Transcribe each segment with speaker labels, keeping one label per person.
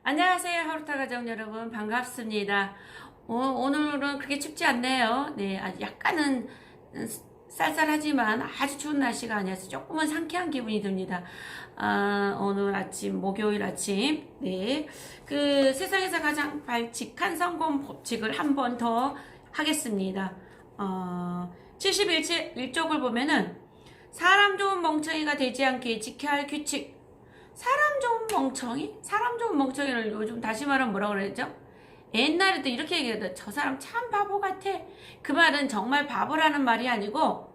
Speaker 1: 안녕하세요. 하루타 가정 여러분 반갑습니다. 오늘은 그렇게 춥지 않네요. 네, 아주 약간은 쌀쌀하지만 아주 추운 날씨가 아니어서 조금은 상쾌한 기분이 듭니다. 오늘 아침 목요일 아침 네, 그 세상에서 가장 발칙한 성공 법칙을 한 번 더 하겠습니다. 71쪽을 보면은 사람 좋은 멍청이가 되지 않게 지켜야 할 규칙. 사람 좋은 멍청이? 사람 좋은 멍청이를 요즘 다시 말하면 뭐라고 그랬죠? 옛날에도 이렇게 얘기했다. 저 사람 참 바보 같아. 그 말은 정말 바보라는 말이 아니고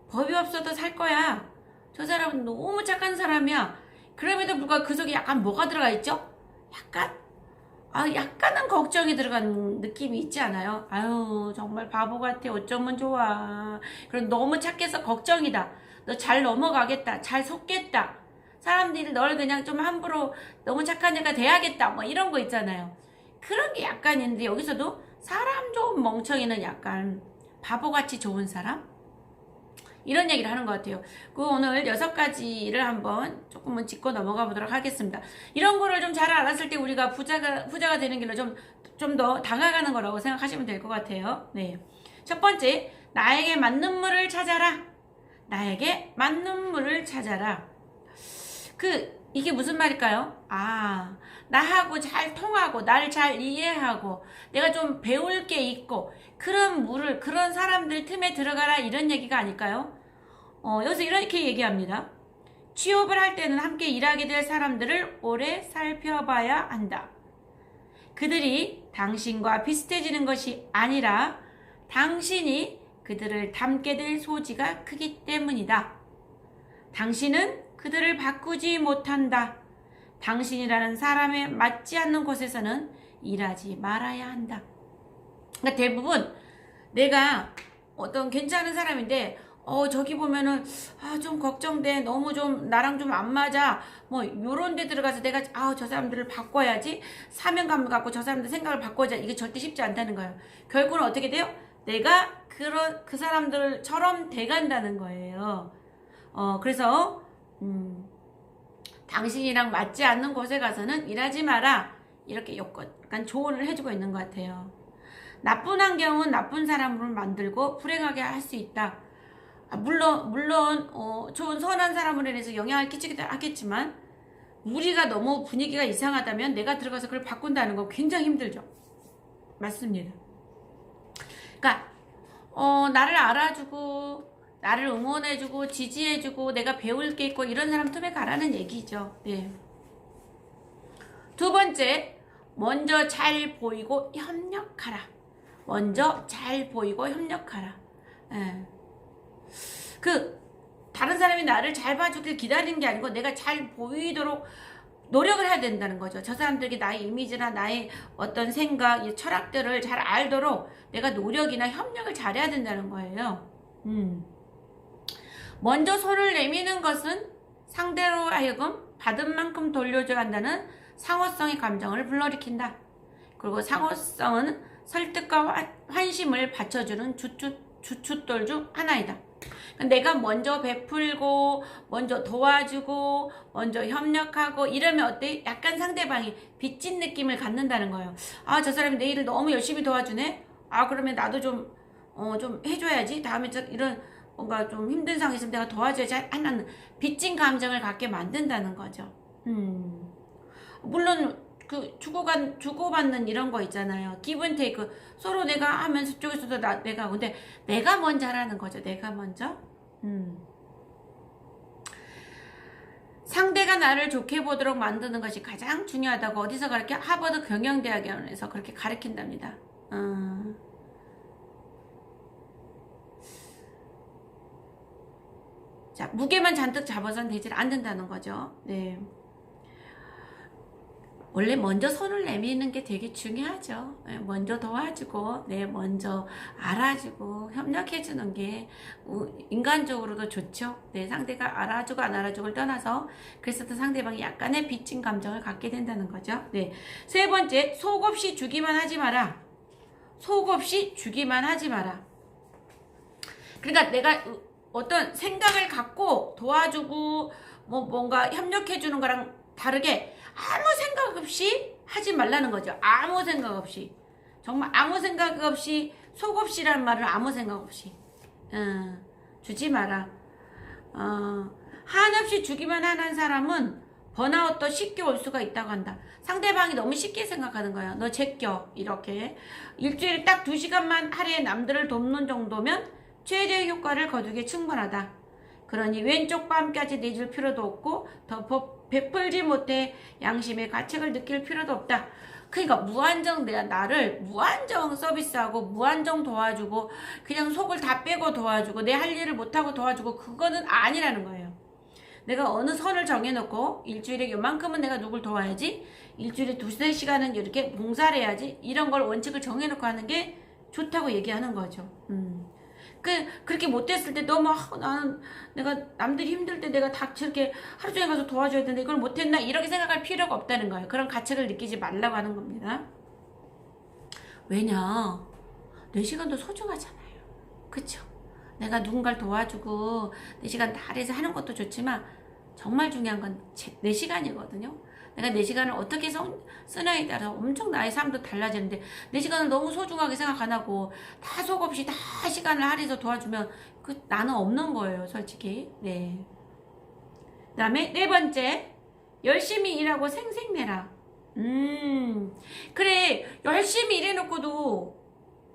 Speaker 1: 법이 없어도 살 거야. 저 사람은 너무 착한 사람이야. 그럼에도 불구하고 그 속에 약간 뭐가 들어가 있죠? 약간은 걱정이 들어간 느낌이 있지 않아요? 아유, 정말 바보 같아. 어쩌면 좋아. 그럼 너무 착해서 걱정이다. 너 잘 넘어가겠다. 잘 속겠다. 사람들이 널 그냥 좀 함부로 너무 착한 애가 돼야겠다. 뭐 이런 거 있잖아요. 그런 게 약간 있는데 여기서도 사람 좋은 멍청이는 약간 바보같이 좋은 사람? 이런 얘기를 하는 것 같아요. 그 오늘 6가지를 한번 조금은 짚고 넘어가 보도록 하겠습니다. 이런 거를 좀 잘 알았을 때 우리가 부자가 되는 길로 좀 더 다가가는 거라고 생각하시면 될 것 같아요. 네. 첫 번째, 나에게 맞는 물을 찾아라. 나에게 맞는 물을 찾아라. 이게 무슨 말일까요? 나하고 잘 통하고, 나를 잘 이해하고, 내가 좀 배울 게 있고, 그런 사람들 틈에 들어가라, 이런 얘기가 아닐까요? 여기서 이렇게 얘기합니다. 취업을 할 때는 함께 일하게 될 사람들을 오래 살펴봐야 한다. 그들이 당신과 비슷해지는 것이 아니라, 당신이 그들을 닮게 될 소지가 크기 때문이다. 당신은 그들을 바꾸지 못한다. 당신이라는 사람에 맞지 않는 곳에서는 일하지 말아야 한다. 그러니까 대부분 내가 어떤 괜찮은 사람인데 저기 보면은 좀 걱정돼. 너무 좀 나랑 좀 안 맞아. 뭐 요런 데 들어가서 내가 저 사람들을 바꿔야지. 사명감을 갖고 저 사람들 생각을 바꿔자. 이게 절대 쉽지 않다는 거예요. 결국은 어떻게 돼요? 내가 그 사람들처럼 돼간다는 거예요. 그래서 당신이랑 맞지 않는 곳에 가서는 일하지 마라. 이렇게 약간 조언을 해주고 있는 것 같아요. 나쁜 환경은 나쁜 사람을 만들고 불행하게 할 수 있다. 물론 좋은 선한 사람으로 인해서 영향을 끼치기도 하겠지만 우리가 너무 분위기가 이상하다면 내가 들어가서 그걸 바꾼다는 거 굉장히 힘들죠. 맞습니다. 그러니까 나를 알아주고 나를 응원해주고 지지해주고 내가 배울 게 있고 이런 사람 틈에 가라는 얘기죠. 네. 두 번째, 먼저 잘 보이고 협력하라. 먼저 잘 보이고 협력하라. 네. 다른 사람이 나를 잘 봐주길 기다리는 게 아니고 내가 잘 보이도록 노력을 해야 된다는 거죠. 저 사람들에게 나의 이미지나 나의 어떤 생각, 철학들을 잘 알도록 내가 노력이나 협력을 잘해야 된다는 거예요. 먼저 손을 내미는 것은 상대로 하여금 받은 만큼 돌려줘야 한다는 상호성의 감정을 불러일으킨다. 그리고 상호성은 설득과 환심을 받쳐주는 주춧돌 중 하나이다. 내가 먼저 베풀고 먼저 도와주고 먼저 협력하고 이러면 어때? 약간 상대방이 빚진 느낌을 갖는다는 거예요. 저 사람이 내 일을 너무 열심히 도와주네? 그러면 나도 좀 해줘야지. 다음에 이런 뭔가 좀 힘든 상황이 있으면 내가 도와줘야지 하는 빚진 감정을 갖게 만든다는 거죠. 물론 주고받는 이런 거 있잖아요. 기분 테이크. 서로 내가 하면 저쪽에서도 내가 근데 내가 먼저 하라는 거죠. 내가 먼저. 상대가 나를 좋게 보도록 만드는 것이 가장 중요하다고 어디서 가르쳐? 하버드 경영대학원에서 그렇게 가르친답니다. 자, 무게만 잔뜩 잡아서는 되질 않는다는 거죠. 네. 원래 먼저 손을 내미는 게 되게 중요하죠. 먼저 도와주고, 먼저 알아주고, 협력해주는 게 인간적으로도 좋죠. 상대가 알아주고 안 알아주고를 떠나서 그래서 또 상대방이 약간의 빚진 감정을 갖게 된다는 거죠. 네. 세 번째, 속 없이 주기만 하지 마라. 속 없이 주기만 하지 마라. 그러니까 내가 어떤 생각을 갖고 도와주고 뭔가 협력해주는 거랑 다르게 아무 생각 없이 하지 말라는 거죠. 아무 생각 없이. 정말 아무 생각 없이, 속 없이라는 말은 아무 생각 없이. 주지 마라. 한없이 주기만 하는 사람은 번아웃도 쉽게 올 수가 있다고 한다. 상대방이 너무 쉽게 생각하는 거야. 너 제껴. 이렇게. 일주일에 딱 2시간만 하루에 남들을 돕는 정도면 최대의 효과를 거두기에 충분하다. 그러니 왼쪽 뺨까지 내줄 필요도 없고 더 베풀지 못해 양심의 가책을 느낄 필요도 없다. 그러니까 무한정 내가 나를 무한정 서비스하고 무한정 도와주고 그냥 속을 다 빼고 도와주고 내 할 일을 못하고 도와주고 그거는 아니라는 거예요. 내가 어느 선을 정해놓고 일주일에 요만큼은 내가 누굴 도와야지, 일주일에 2-3시간은 이렇게 봉사를 해야지, 이런 걸 원칙을 정해놓고 하는 게 좋다고 얘기하는 거죠. 그렇게 못했을 때 너무 나는 내가 남들이 힘들 때 내가 다 저렇게 하루 종일 가서 도와줘야 되는데 이걸 못했나 이렇게 생각할 필요가 없다는 거예요. 그런 가책을 느끼지 말라고 하는 겁니다. 왜냐, 내 시간도 소중하잖아요. 그쵸? 내가 누군가를 도와주고 내 시간 다 할애해서 하는 것도 좋지만 정말 중요한 건 내 시간이거든요. 내가 내 시간을 어떻게 쓰냐에 따라서 엄청 나의 삶도 달라지는데 내 시간을 너무 소중하게 생각 안 하고 다 속 없이 다 시간을 할애해서 도와주면 나는 없는 거예요, 솔직히. 네. 그 다음에 4번째, 열심히 일하고 생색내라. 그래, 열심히 일해놓고도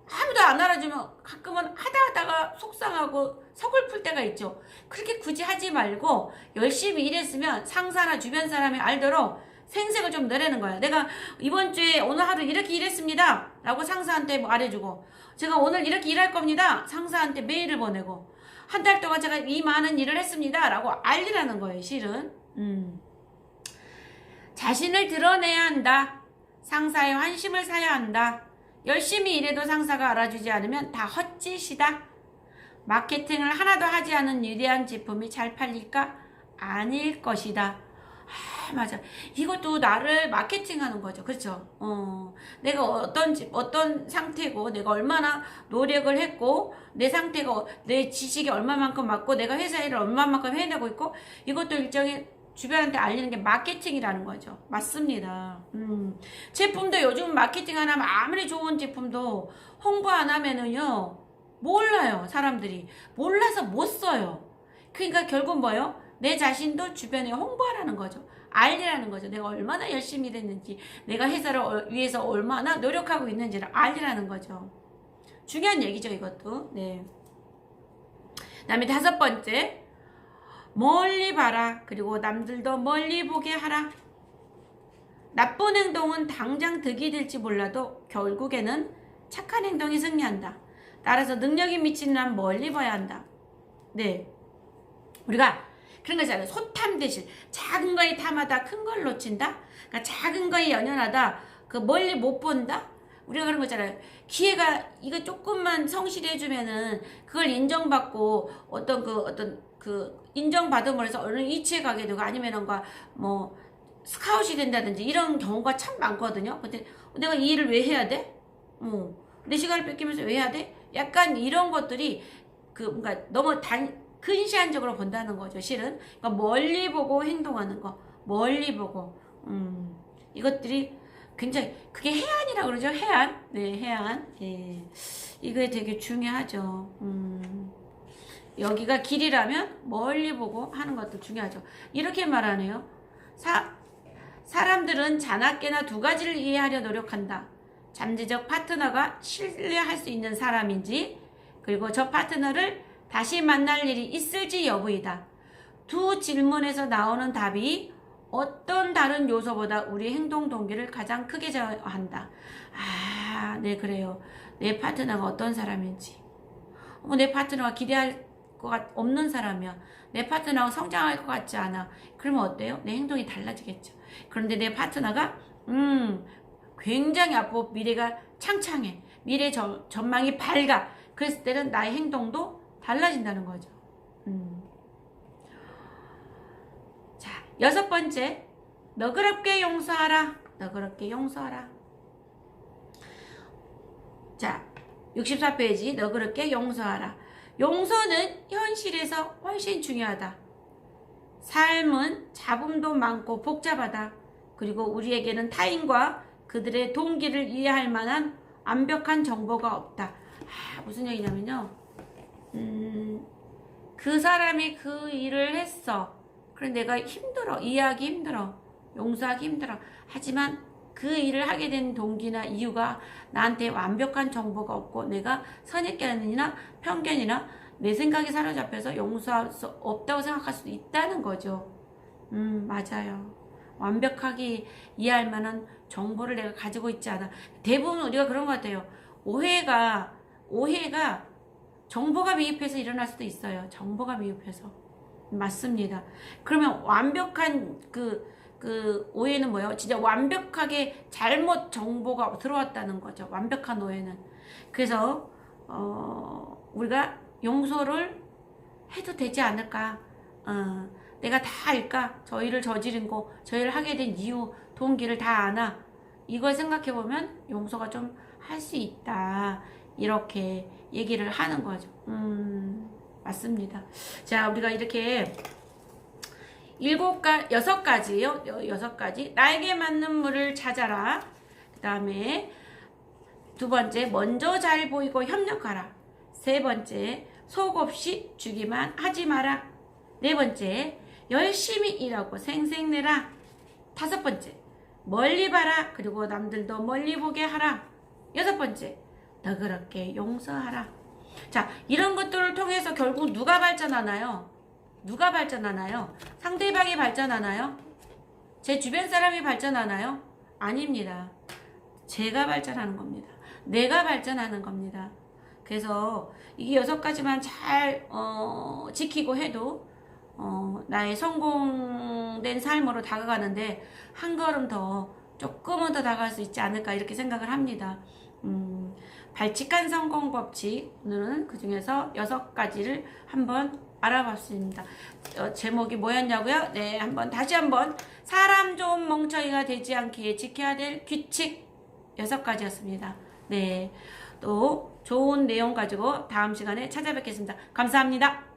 Speaker 1: 아무도 안 알아주면 가끔은 하다가 속상하고 서글플 때가 있죠. 그렇게 굳이 하지 말고 열심히 일했으면 상사나 주변 사람이 알도록 생색을 좀 내라는 거야. 내가 이번 주에 오늘 하루 이렇게 일했습니다 라고 상사한테 말해주고, 제가 오늘 이렇게 일할 겁니다 상사한테 메일을 보내고, 한 달 동안 제가 이 많은 일을 했습니다 라고 알리라는 거예요. 실은 자신을 드러내야 한다. 상사의 환심을 사야 한다. 열심히 일해도 상사가 알아주지 않으면 다 헛짓이다. 마케팅을 하나도 하지 않은 위대한 제품이 잘 팔릴까? 아닐 것이다. 맞아. 이것도 나를 마케팅하는 거죠. 그렇죠? 내가 어떤 상태고, 내가 얼마나 노력을 했고, 내 상태가, 내 지식이 얼마만큼 맞고, 내가 회사 일을 얼마만큼 해내고 있고, 이것도 일종의 주변한테 알리는 게 마케팅이라는 거죠. 맞습니다. 제품도 요즘 마케팅 안 하면 아무리 좋은 제품도 홍보 안 하면은요, 몰라요. 사람들이. 몰라서 못 써요. 그러니까 결국 뭐예요? 내 자신도 주변에 홍보하라는 거죠. 알리라는 거죠. 내가 얼마나 열심히 일했는지, 내가 회사를 위해서 얼마나 노력하고 있는지를 알리라는 거죠. 중요한 얘기죠, 이것도. 네. 그 다음에 5번째, 멀리 봐라. 그리고 남들도 멀리 보게 하라. 나쁜 행동은 당장 득이 될지 몰라도 결국에는 착한 행동이 승리한다. 따라서 능력이 미치는 한 멀리 봐야 한다. 네. 우리가 그런 거잖아요. 소탐 대신 작은 거에 탐하다 큰 걸 놓친다. 그러니까 작은 거에 연연하다 멀리 못 본다. 우리가 그런 거잖아요. 기회가 이거 조금만 성실히 해주면은 그걸 인정받고 어떤 인정받음으로 해서 어느 위치에 가게 되고 아니면은 뭐 스카웃이 된다든지 이런 경우가 참 많거든요. 근데 내가 이 일을 왜 해야 돼? 내 시간을 뺏기면서 왜 해야 돼? 약간 이런 것들이 뭔가 너무 근시안적으로 본다는 거죠. 실은 그러니까 멀리 보고 행동하는 거, 멀리 보고 이것들이 굉장히 그게 해안이라고 그러죠. 해안. 네, 해안. 예. 이게 되게 중요하죠. 여기가 길이라면 멀리 보고 하는 것도 중요하죠. 이렇게 말하네요. 사람들은 자나깨나 2가지를 이해하려 노력한다. 잠재적 파트너가 신뢰할 수 있는 사람인지, 그리고 저 파트너를 다시 만날 일이 있을지 여부이다. 두 질문에서 나오는 답이 어떤 다른 요소보다 우리 행동 동기를 가장 크게 저한다. 네, 그래요. 내 파트너가 어떤 사람인지. 내 파트너가 기대할 것 없는 사람이야. 내 파트너가 성장할 것 같지 않아. 그러면 어때요? 내 행동이 달라지겠죠. 그런데 내 파트너가 굉장히 앞으로 미래가 창창해. 미래 전망이 밝아. 그랬을 때는 나의 행동도 달라진다는 거죠. 자, 6번째, 너그럽게 용서하라. 너그럽게 용서하라. 자, 64페이지 너그럽게 용서하라. 용서는 현실에서 훨씬 중요하다. 삶은 잡음도 많고 복잡하다. 그리고 우리에게는 타인과 그들의 동기를 이해할 만한 완벽한 정보가 없다. 무슨 얘기냐면요. 그 사람이 그 일을 했어. 그래 내가 힘들어. 이해하기 힘들어. 용서하기 힘들어. 하지만 그 일을 하게 된 동기나 이유가 나한테 완벽한 정보가 없고 내가 선입견이나 편견이나 내 생각에 사로잡혀서 용서할 수 없다고 생각할 수도 있다는 거죠. 맞아요. 완벽하게 이해할 만한 정보를 내가 가지고 있지 않아. 대부분 우리가 그런 것 같아요. 오해가 정보가 미흡해서 일어날 수도 있어요. 정보가 미흡해서. 맞습니다. 그러면 완벽한 그 오해는 뭐예요? 진짜 완벽하게 잘못 정보가 들어왔다는 거죠. 완벽한 오해는. 그래서 우리가 용서를 해도 되지 않을까? 내가 다 알까? 저 일을 저지른 거, 저 일을 하게 된 이유, 동기를 다 아나? 이걸 생각해보면 용서가 좀 할 수 있다. 이렇게 얘기를 하는 거죠. 맞습니다. 자, 우리가 이렇게 6가지요. 6가지. 나에게 맞는 물을 찾아라. 그 다음에 2번째, 먼저 잘 보이고 협력하라. 3번째, 속 없이 주기만 하지 마라. 4번째, 열심히 일하고 생색내라. 5번째, 멀리 봐라. 그리고 남들도 멀리 보게 하라. 6번째, 너그럽게 용서하라. 자, 이런 것들을 통해서 결국 누가 발전하나요? 누가 발전하나요? 상대방이 발전하나요? 제 주변 사람이 발전하나요? 아닙니다. 제가 발전하는 겁니다. 내가 발전하는 겁니다. 그래서 이 6가지만 잘 지키고 해도 나의 성공된 삶으로 다가가는데 한 걸음 더 조금은 더 다가갈 수 있지 않을까 이렇게 생각을 합니다. 발칙한 성공 법칙, 오늘은 그 중에서 6가지를 한번 알아봤습니다. 제목이 뭐였냐고요? 네, 다시 한번 사람 좋은 멍청이가 되지 않기에 지켜야 될 규칙 6가지였습니다. 네, 또 좋은 내용 가지고 다음 시간에 찾아뵙겠습니다. 감사합니다.